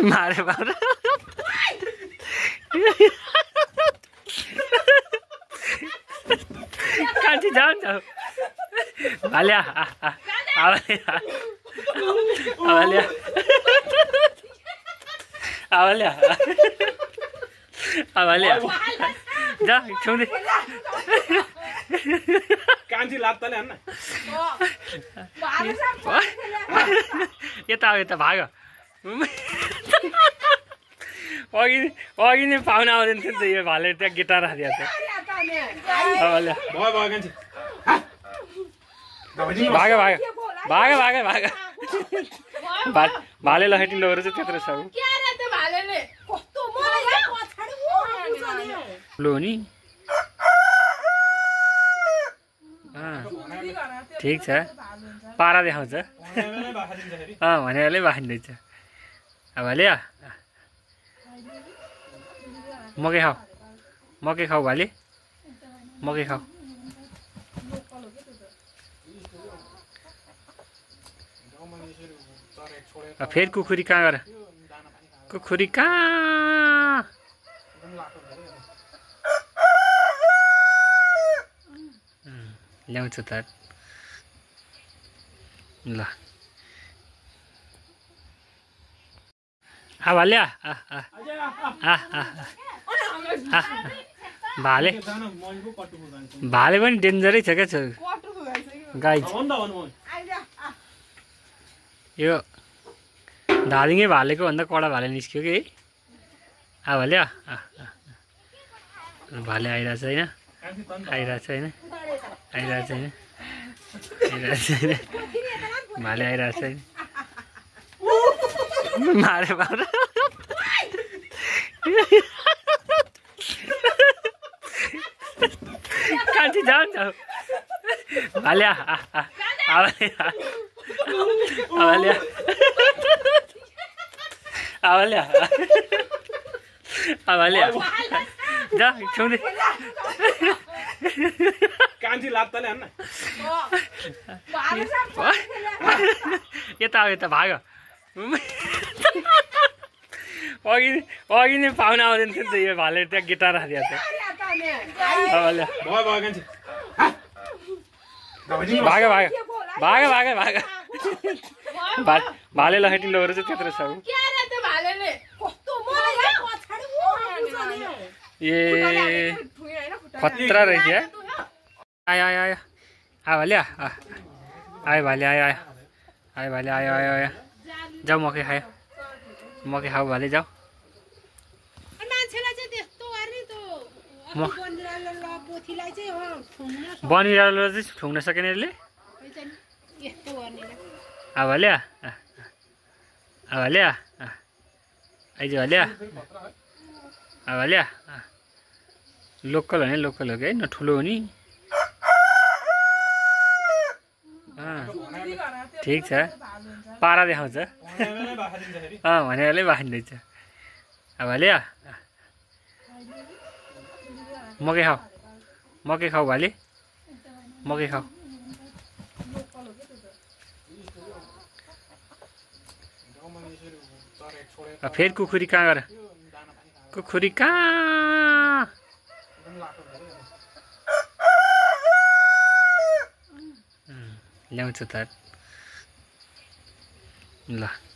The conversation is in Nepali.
मारे बाबा कान्छी जाऊ जाऊ भाल्या आवाल्या आवाल्या आवाल्या जा छुँदै कान्छी लात्ताले हान्न यता यता भाग अघि नै पाहुना आउँदैन थियो नि त यो भाले त्यहाँ गिटार राखिदिएको थियो भाग भाग भाग भाग भाग भाले लखेटिँदो चाहिँ त्यत्रो छ लो नि ठिक छ पारा देखाउँछ भनेरले बाखिँदैछ अब भाले मकै खाऊ मकै खाऊ भाले मकै खाऊ फेरि कुखुरी कहाँ गर कुखुरी कहाँ ल्याउँछु त ल भाल्या भाले भाले पनि डेन्जरै छ क्या छ गाई यो धादिङे भालेको भन्दा कडा भाले निस्क्यो कि भाल्या भाले आइरहेछ होइन आइरहेछ होइन आइरहेछ होइन आइरहेछ होइन भाले आइरहेछ होइन मारे बाबा कान्छी जाऊ जाऊ भाल्या आवाल्या आवाल्या आवाल्या जा छुँदै कान्छी लात्ताले हान्न यता यता भाग अघि नै पाहुना आउँदैन थियो नि त यो भाले त्यहाँ गिटार राखिदिएको थियो भाग भाग भाग भाग भाग भाले लखेटिँदो चाहिँ त्यत्रो छ ए खतरा रहेछ आयो आयो आयो भाले आयो भाले आयो आयो आयो भाले आयो आयो आयो जाऊ मकै खायो मकै खाऊ भाले जाऊ बनिरहेको चाहिँ ठुङ्न सकेन यसले भाल्या भाल्या आइज भाल्या भाल्या लोकल हो नि लोकल हो कि न ठुलो हो नि ठिक छ पारा देखाउँछ भनेरले बाखिँदैछ भाले मकै खाऊ मकै खाऊ भाले मकै खाऊ फेरि कुखुरी कहाँ गर कुखुरी कहाँ ल्याउँछु त ल